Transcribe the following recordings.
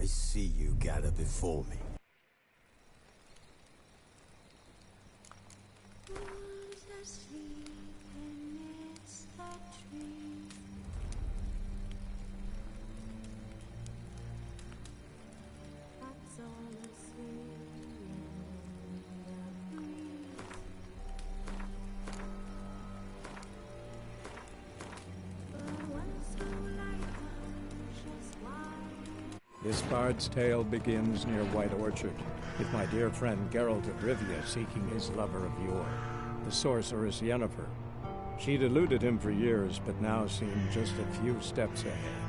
see you gather before me. This bard's tale begins near White Orchard, with my dear friend Geralt of Rivia seeking his lover of yore, the sorceress Yennefer. She'd eluded him for years, but now seemed just a few steps ahead.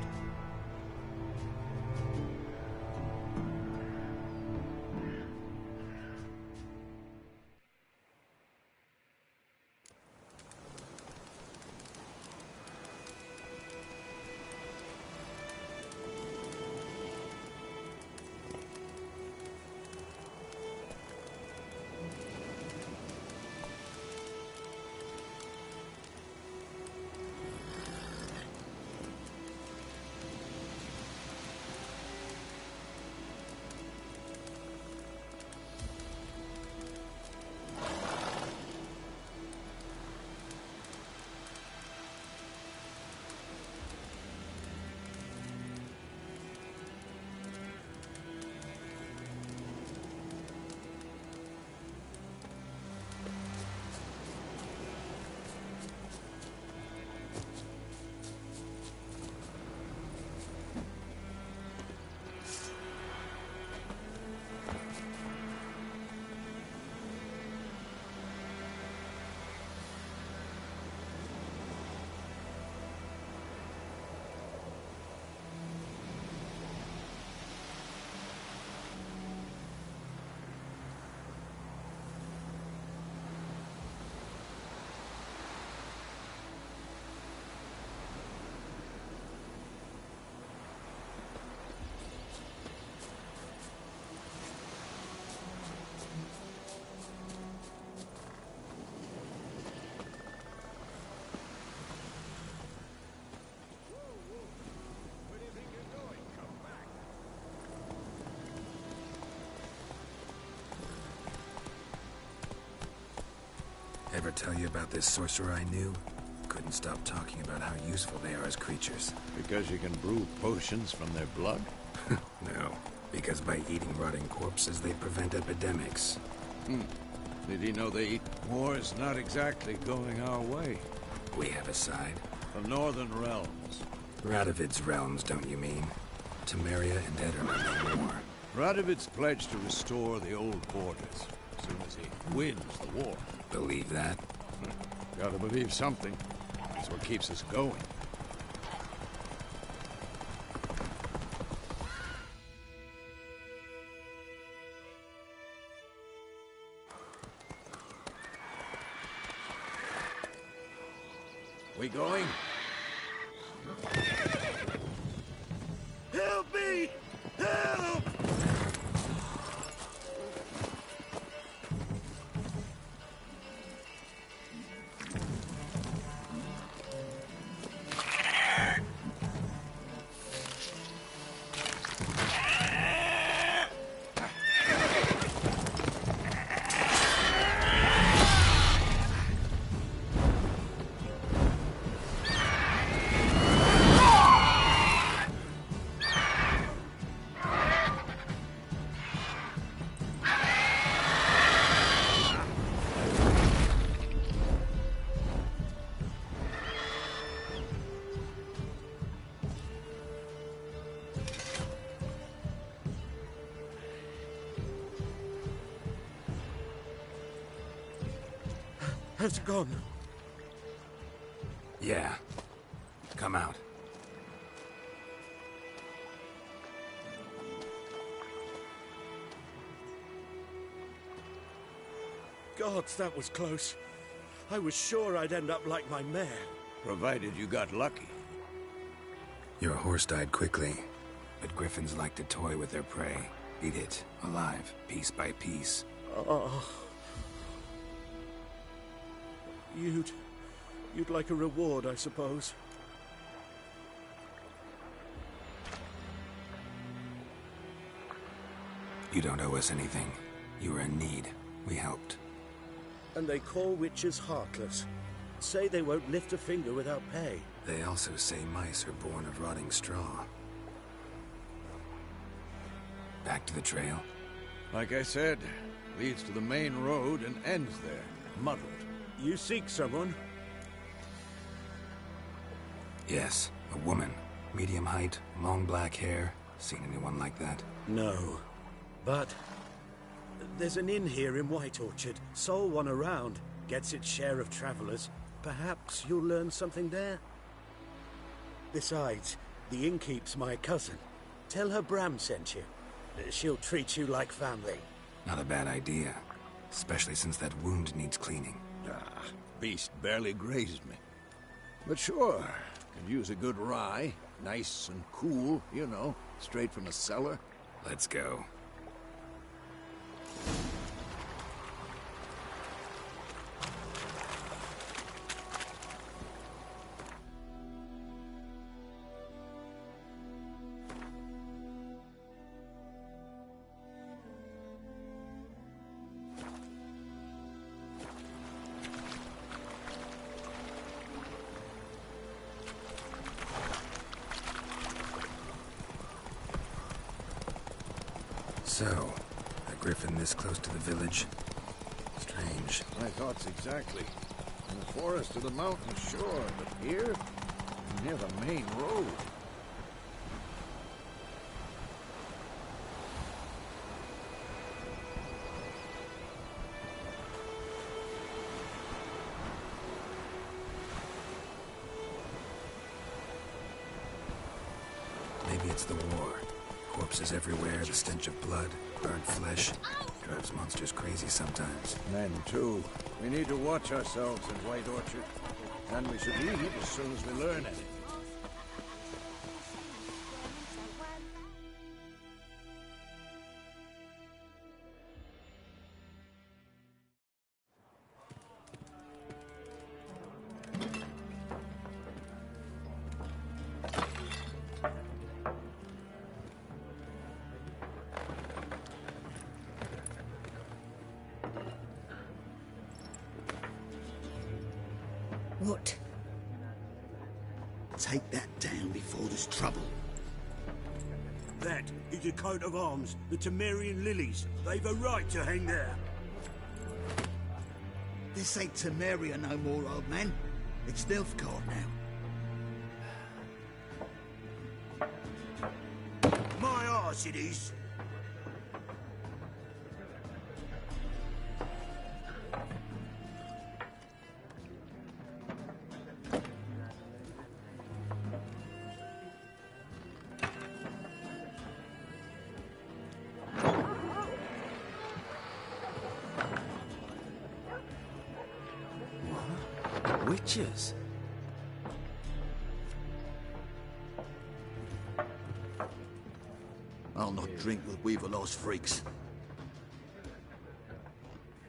Ever tell you about this sorcerer I knew? Couldn't stop talking about how useful they are as creatures. Because you can brew potions from their blood? No, because by eating rotting corpses, they prevent epidemics. Did he know they eat? War's not exactly going our way. We have a side. The Northern Realms. Radovid's realms, don't you mean? Temeria and Ederman no more. Radovid's pledged to restore the old borders as soon as he wins the war. Believe that? Gotta believe something. That's what keeps us going. We going? Help me! Help! Has it gone? Yeah. Come out. Gods, that was close. I was sure I'd end up like my mare. Provided you got lucky. Your horse died quickly, but griffins like to toy with their prey. Eat it, alive, piece by piece. Oh. You'd like a reward, I suppose. You don't owe us anything. You were in need. We helped. And they call witches heartless. Say they won't lift a finger without pay. They also say mice are born of rotting straw. Back to the trail? Like I said, leads to the main road and ends there, muddled. You seek someone? Yes, a woman. Medium height, long black hair. Seen anyone like that? No. But there's an inn here in White Orchard. Sole one around. Gets its share of travelers. Perhaps you'll learn something there? Besides, the innkeep's my cousin. Tell her Bram sent you. She'll treat you like family. Not a bad idea. Especially since that wound needs cleaning. Ah, beast barely grazed me. But sure, could use a good rye. Nice and cool, you know, straight from the cellar. Let's go. So, a griffin this close to the village? Strange. My thoughts exactly. In the forest to the mountain shore, but here, near the main road. Maybe it's the war. Corpses everywhere, the stench of blood, burnt flesh. Drives monsters crazy sometimes. Men, too. We need to watch ourselves in White Orchard. And we should leave as soon as we learn anything. What? Take that down before there's trouble. That is a coat of arms, the Temerian lilies. They've a right to hang there. This ain't Temeria no more, old man. It's Nilfgaard now. My arse it is. Witches? I'll not drink with Weaverlaw's freaks.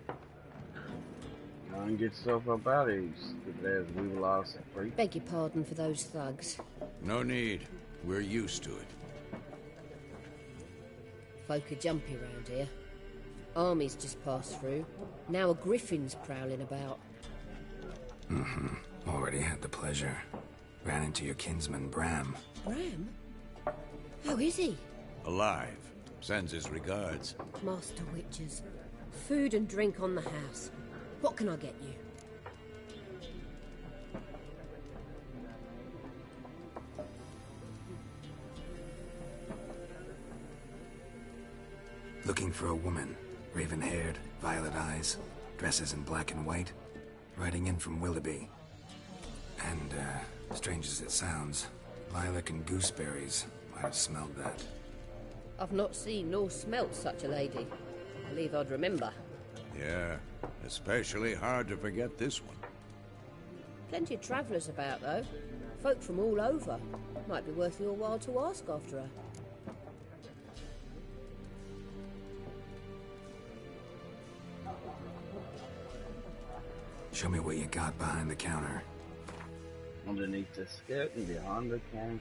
Go and get yourself up out of here, you stupid ass weevil ass freak. Beg your pardon for those thugs. No need. We're used to it. Folk are jumpy round here. Armies just passed through. Now a griffin's prowling about. Already had the pleasure. Ran into your kinsman, Bram. Bram? How is he? Alive. Sends his regards. Master witches. Food and drink on the house. What can I get you? Looking for a woman. Raven-haired, violet eyes, dresses in black and white. Riding in from Willoughby. And, strange as it sounds, lilac and gooseberries. Might have smelled that. I've not seen nor smelt such a lady. I believe I'd remember. Yeah, especially hard to forget this one. Plenty of travellers about, though. Folk from all over. Might be worth your while to ask after her. Show me what you got behind the counter. Underneath the skirt and behind the counter.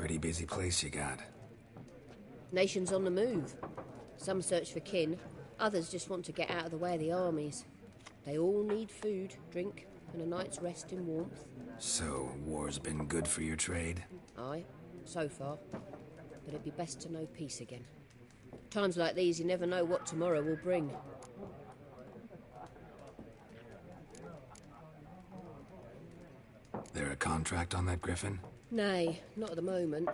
Pretty busy place you got. Nations on the move. Some search for kin, others just want to get out of the way of the armies. They all need food, drink, and a night's rest in warmth. So, war's been good for your trade? Aye, so far. But it'd be best to know peace again. Times like these, you never know what tomorrow will bring. There a contract on that griffin? Nay, not at the moment.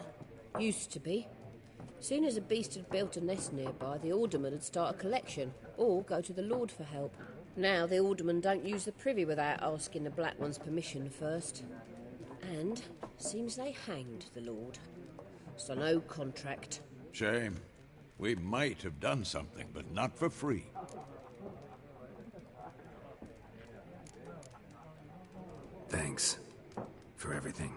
Used to be. Soon as a beast had built a nest nearby, the alderman would start a collection, or go to the Lord for help. Now the aldermen don't use the privy without asking the Black One's permission first. And seems they hanged the Lord. So no contract. Shame. We might have done something, but not for free. Thanks for everything.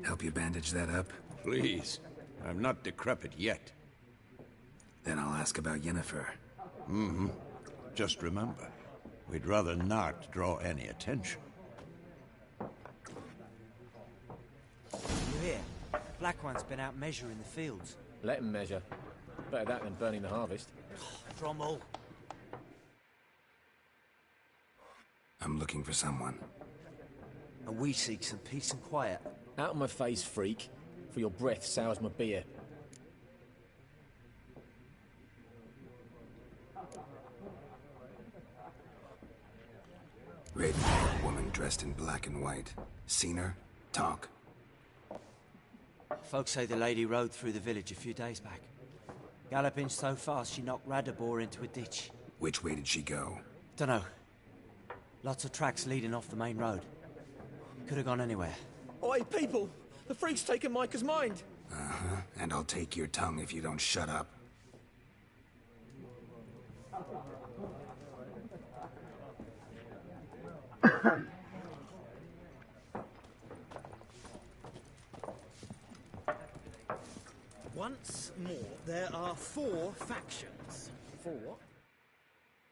Help you bandage that up? Please. I'm not decrepit yet. Then I'll ask about Yennefer. Mm-hmm. Just remember, we'd rather not draw any attention. You hear? Black One's been out measuring the fields. Let him measure. Better that than burning the harvest. Drommel. I'm looking for someone. And we seek some peace and quiet. Out of my face, freak. For your breath sours my beer. Raven-haired woman dressed in black and white. Seen her? Talk. Folks say the lady rode through the village a few days back. Galloping so fast she knocked Radabor into a ditch. Which way did she go? Dunno. Lots of tracks leading off the main road. Could have gone anywhere. Oi, people! The freak's taken Micah's mind! Uh-huh. And I'll take your tongue if you don't shut up. Once more, there are 4 factions. 4 what?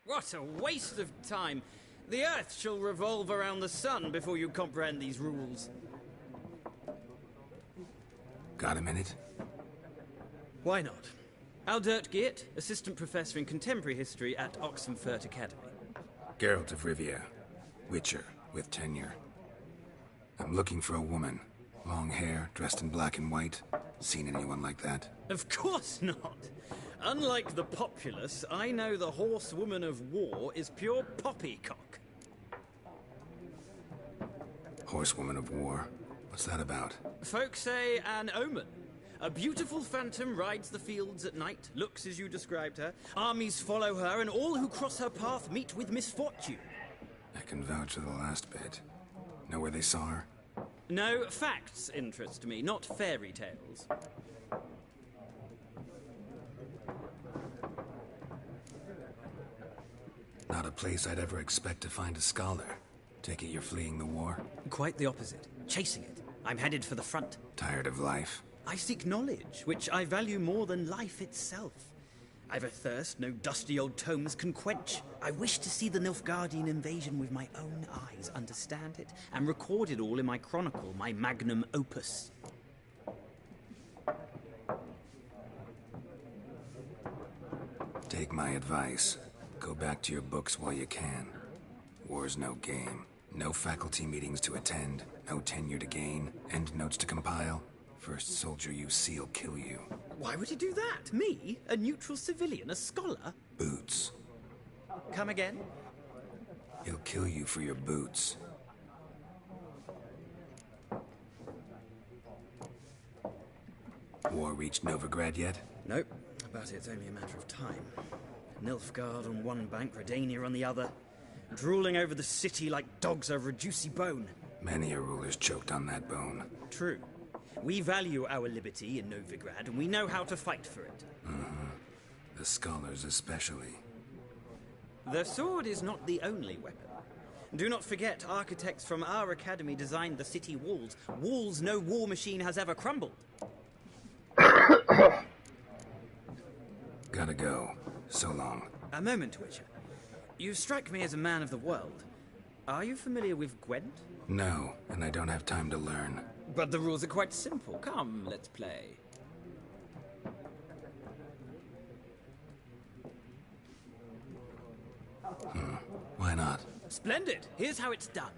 What a waste of time! The Earth shall revolve around the sun before you comprehend these rules. Got a minute? Why not? Aldert Geert, Assistant Professor in Contemporary History at Oxenfurt Academy. Geralt of Rivia. Witcher, with tenure. I'm looking for a woman. Long hair, dressed in black and white. Seen anyone like that? Of course not! Unlike the populace, I know the horsewoman of war is pure poppycock. Horsewoman of war? What's that about? Folks say an omen. A beautiful phantom rides the fields at night, looks as you described her. Armies follow her, and all who cross her path meet with misfortune. I can vouch for the last bit. Know where they saw her? No, facts interest me, not fairy tales. Not a place I'd ever expect to find a scholar. Take it you're fleeing the war? Quite the opposite. Chasing it. I'm headed for the front. Tired of life? I seek knowledge, which I value more than life itself. I've a thirst no dusty old tomes can quench. I wish to see the Nilfgaardian invasion with my own eyes, understand it, and record it all in my chronicle, my magnum opus. Take my advice. Go back to your books while you can. War's no game. No faculty meetings to attend, no tenure to gain, end notes to compile. First soldier you see'll kill you. Why would he do that? Me? A neutral civilian? A scholar? Boots. Come again? He'll kill you for your boots. War reached Novigrad yet? Nope, but it's only a matter of time. Nilfgaard on one bank, Redania on the other. Drooling over the city like dogs over a juicy bone. Many a ruler's choked on that bone. True. We value our liberty in Novigrad, and we know how to fight for it. Mm-hmm. The scholars especially. The sword is not the only weapon. Do not forget, architects from our academy designed the city walls. Walls no war machine has ever crumbled. Gotta go. So long. A moment, Witcher. You strike me as a man of the world. Are you familiar with Gwent? No, and I don't have time to learn. But the rules are quite simple. Come, let's play. Why not? Splendid! Here's how it's done.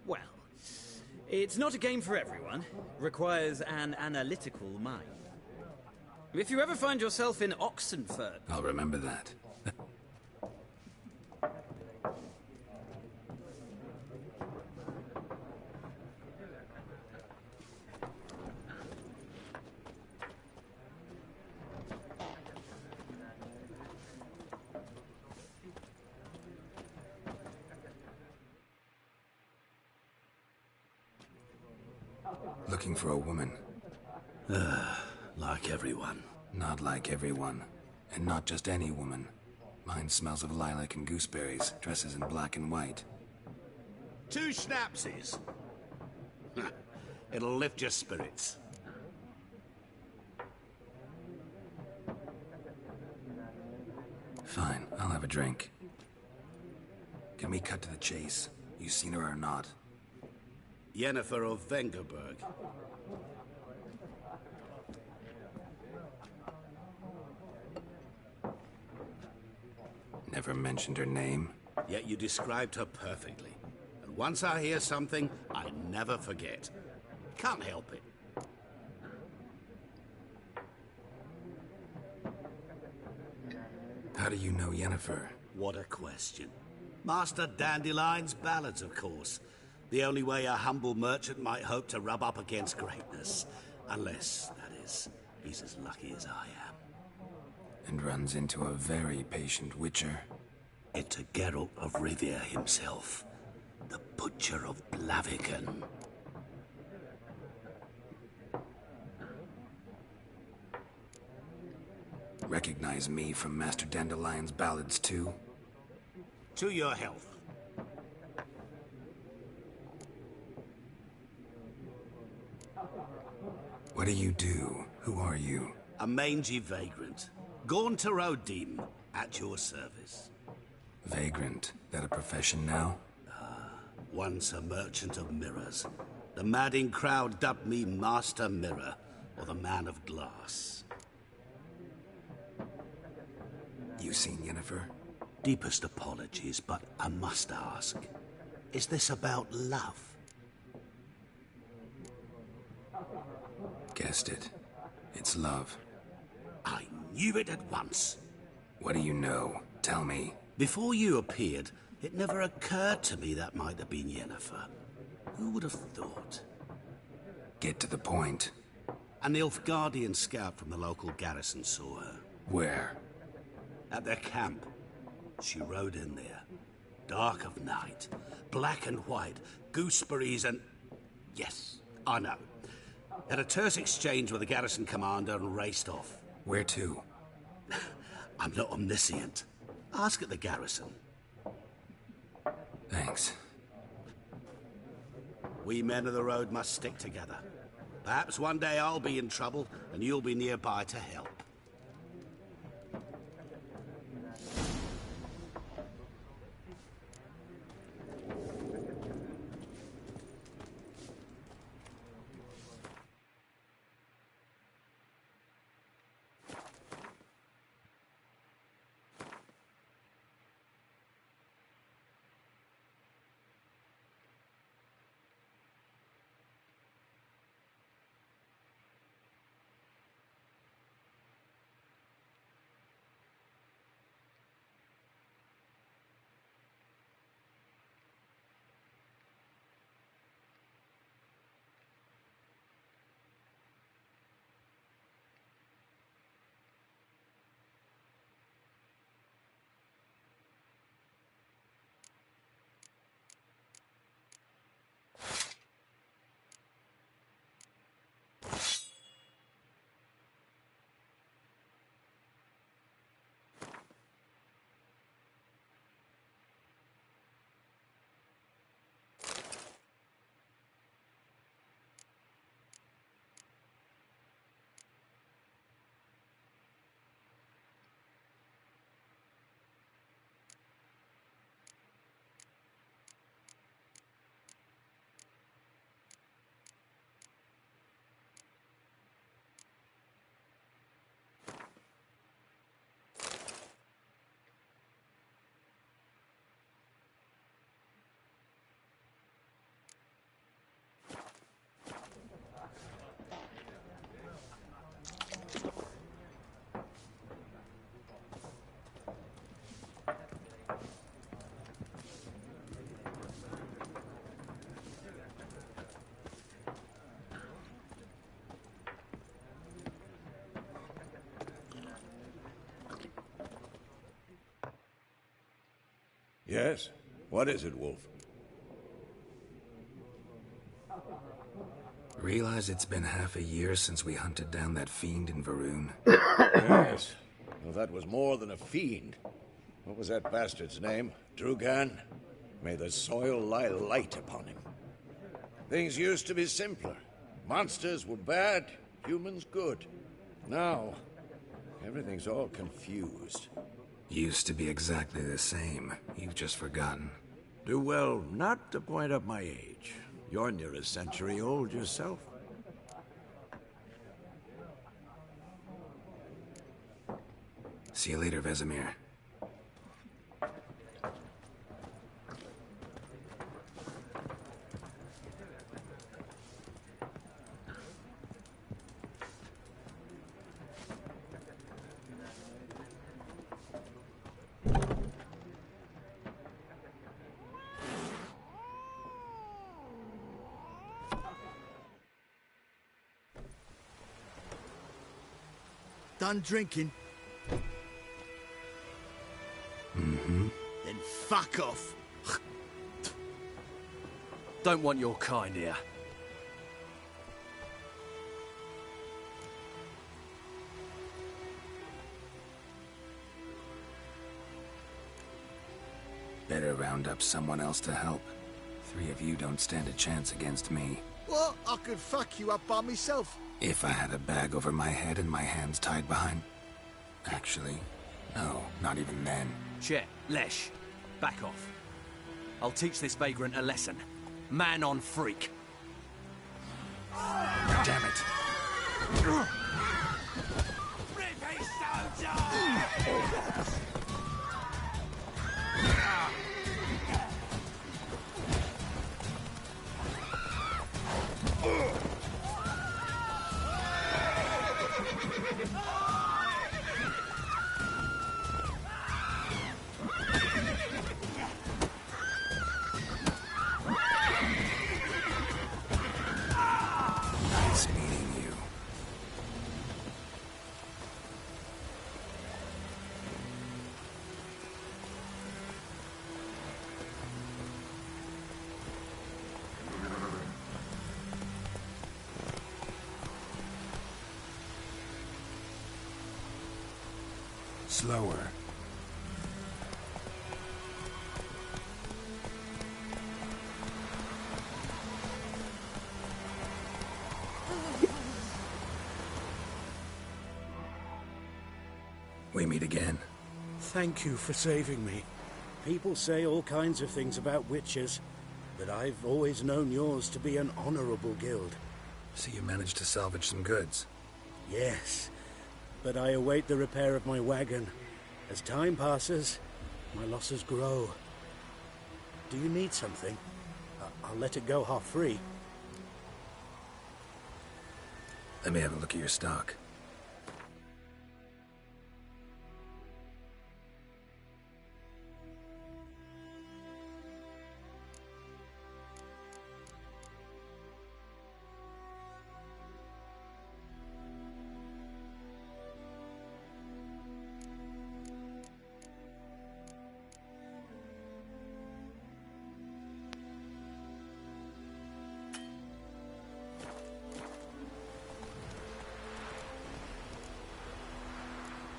Well, it's not a game for everyone. Requires an analytical mind. If you ever find yourself in Oxenford... I'll remember that. Looking for a woman. Like everyone. Not like everyone. And not just any woman. Mine smells of lilac and gooseberries, dresses in black and white. 2 schnapsies. It'll lift your spirits. Fine, I'll have a drink. Can we cut to the chase? You seen her or not? Yennefer of Vengerberg. Never mentioned her name. Yet you described her perfectly. And once I hear something, I never forget. Can't help it. How do you know Yennefer? What a question. Master Dandelion's ballads, of course. The only way a humble merchant might hope to rub up against greatness. Unless, that is, he's as lucky as I am. And runs into a very patient witcher. Into Geralt of Rivia himself. The Butcher of Blaviken. Recognize me from Master Dandelion's ballads, too? To your health. What do you do? Who are you? A mangy vagrant. Gone to Rodim, at your service. Vagrant? That a profession now? Once a merchant of mirrors. The madding crowd dubbed me Master Mirror, or the Man of Glass. You seen Yennefer? Deepest apologies, but I must ask. Is this about love? Guessed it. It's love. I knew it at once. What do you know? Tell me. Before you appeared, it never occurred to me that might have been Yennefer. Who would have thought? Get to the point. An Nilfgaardian scout from the local garrison saw her. Where? At their camp. She rode in there. Dark of night. Black and white. Gooseberries and... Yes, I know. Had a terse exchange with the garrison commander and raced off. Where to? I'm not omniscient. Ask at the garrison. Thanks. We men of the road must stick together. Perhaps one day I'll be in trouble and you'll be nearby to help. Yes? What is it, Wolf? Realize it's been half a year since we hunted down that fiend in Varun? Yes. Well, that was more than a fiend. What was that bastard's name? Drugan? May the soil lie light upon him. Things used to be simpler. Monsters were bad, humans good. Now, everything's all confused. Used to be exactly the same. You've just forgotten. Do well not to point up my age. You're near a century old yourself. See you later, Vesemir. Done drinking? Mm-hmm. Then fuck off. Don't want your kind here. Better round up someone else to help. 3 of you don't stand a chance against me. What? I could fuck you up by myself. If I had a bag over my head and my hands tied behind... Actually, no, not even then. Chet, Lesh, back off. I'll teach this vagrant a lesson. Man on freak. Damn it. Nice meeting you. Slower. We meet again. Thank you for saving me. People say all kinds of things about witches, but I've always known yours to be an honorable guild. So you managed to salvage some goods? Yes, but I await the repair of my wagon. As time passes, my losses grow. Do you need something? I'll let it go half-free. Let me have a look at your stock.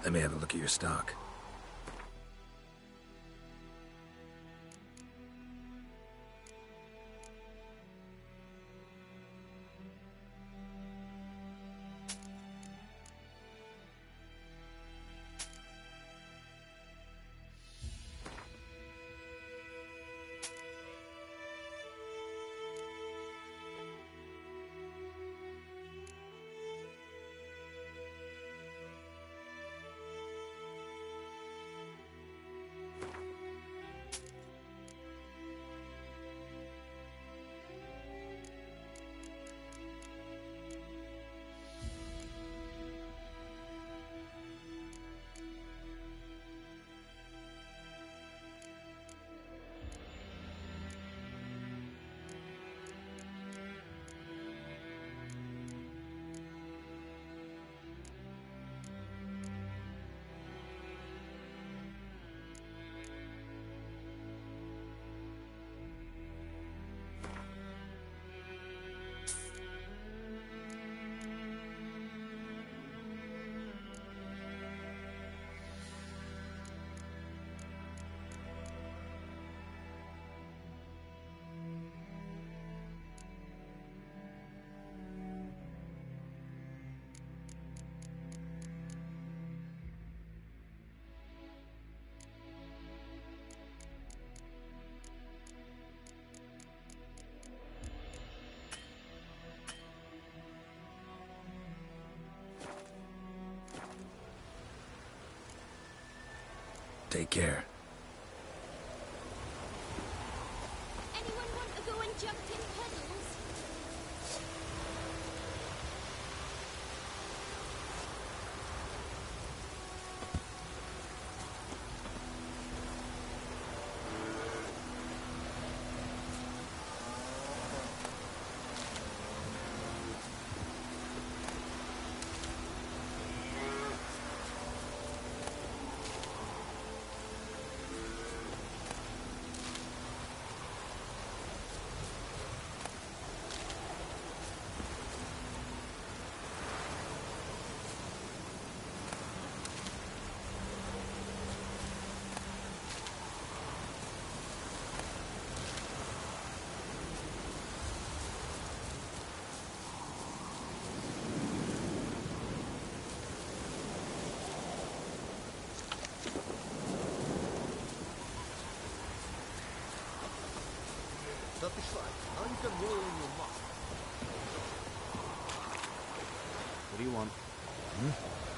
Let me have a look at your stock. Take care. Anyone want to go and jump in puddles? Dat is right. Now you can roll in your muff. What do you want? Hmm?